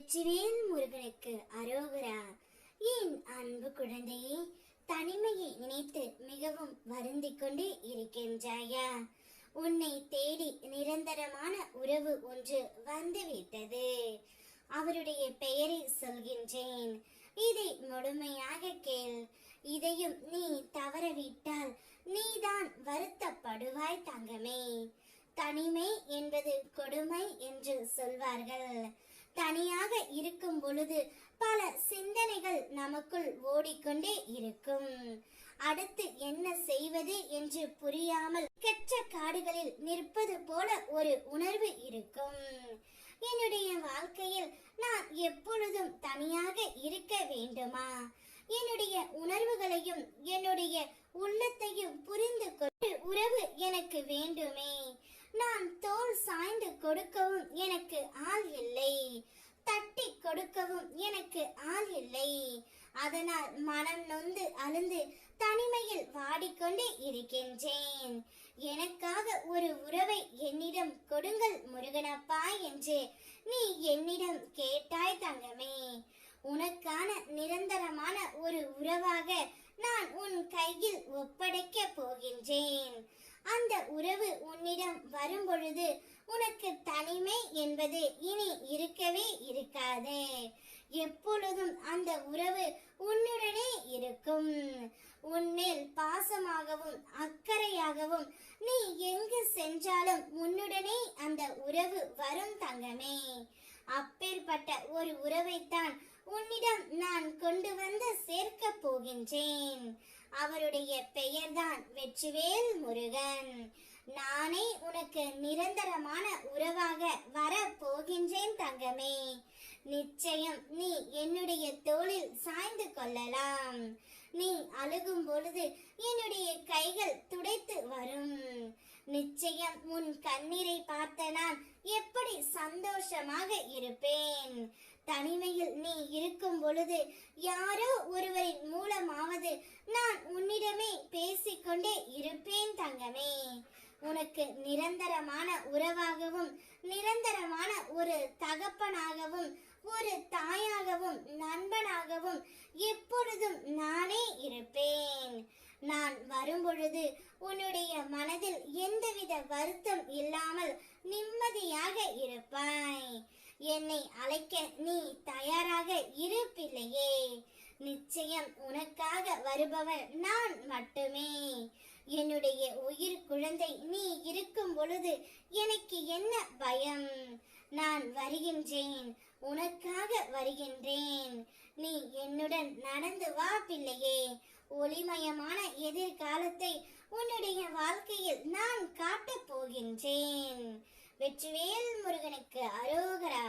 வெற்றிவேல் முருகனுக்கு அரோகரா. என் அன்பு குழந்தையே, தனிமையை நினைத்து மிகவும் வருந்திக் கொண்டு இருக்கின்றாயா? உன்னை தேடி நிரந்தரமான உறவு ஒன்று வந்துவிட்டது. அவருடைய பெயரை சொல்கின்றேன், இதை முழுமையாக கேள். இதையும் நீ தவறவிட்டால் நீதான் வருத்தப்படுவாய் தங்கமே. தனிமை என்பது கொடுமை என்று சொல்வார்கள். தனியாக இருக்கும் பொழுது பல சிந்தனைகள் நமக்குள் ஓடிக்கொண்டே இருக்கும். அடுத்து என்ன செய்வது என்று புரியாமல் கெட்ட காடுகளில் நிற்பது போல ஒரு உணர்வு இருக்கும். என்னுடைய வாழ்க்கையில் நான் எப்பொழுதும் தனியாக இருக்க வேண்டுமா? என்னுடைய உணர்வுகளையும் என்னுடைய உள்ளத்தையும் புரிந்து கொண்டு உறவு எனக்கு வேண்டுமே. நான் தோள் சாய்ந்து கொடுக்கவும் எனக்கு ஆள் இல்லை, தட்டி கொடுக்கவும் எனக்கு ஆள் இல்லை. அதனால் மனம் நொந்து அழுந்து தனிமையில் வாடிக்கொண்டே இருக்கின்றேன். எனக்காக ஒரு உறவை என்னிடம் கொடுங்கள் முருகனப்பா என்று நீ என்னிடம் கேட்டாய் தங்கமே. உனக்கான நிரந்தரமான ஒரு உறவாக நான் உன் கையில் ஒப்படைக்க போகின்றேன். அந்த உறவு உன்னிடம் வரும் பொழுது உனக்கு தனிமை என்பது இனி இருக்கவே இருக்காது. எப்பொழுதும் அந்த உறவு உன்னுடனே இருக்கும். உன்மேல் பாசமாகவும் அக்கறையாகவும் நீ எங்கு சென்றாலும் உன்னுடனே அந்த உறவு வரும் தங்கமே. அப்பேற்பட்ட ஒரு உறவைத்தான் உன்னிடம் நான் கொண்டு வந்து சேர்க்க போகின்றேன். அவருடைய பெயர்தான் வெற்றிவேல் முருகன். நானே உனக்கு நிரந்தரமான உறவாக வர போகின்றேன் தங்கமே. நிச்சயம் நீ என்னுடைய தோளில் சாய்ந்து கொள்ளலாம். நீ அழுகும் பொழுது என்னுடைய கைகள் துடைத்து வரும். நிச்சயம் உன் கண்ணீரை பார்த்த நான் எப்படி சந்தோஷமாக இருப்பேன். தனிமையில் நீ இருக்கும் பொழுது யாரோ ஒருவரின் மூலமாவது நான் உன்னிடமே பேசிக்கொண்டே இருப்பேன் தங்கமே. உனக்கு நிரந்தரமான உறவாகவும் நிரந்தரமான ஒரு தகப்பனாகவும் ஒரு தாயாகவும் நண்பனாகவும் எப்பொழுதும் நானே இருப்பேன். நான் வரும்பொழுது உன்னுடைய மனதில் எந்தவித வருத்தம் இல்லாமல் நிம்மதியாக இருப்பாய். என்னை அழைக்க நீ தயாராக இரு பிள்ளையே. நிச்சயம் உனக்காக வருபவன் நான் மட்டுமே. என்னுடைய உயிர் குழந்தை நீ இருக்கும் பொழுது எனக்கு என்ன பயம்? நான் வருகின்றேன், உனக்காக வருகின்றேன். நீ என்னுடன் நடந்து வா பிள்ளையே. ஒளிமயமான எதிர்காலத்தை உன்னுடைய வாழ்க்கையில் நான் காட்டப் போகின்றேன். வெற்றிவேல் முருகனுக்கு அரோகரா.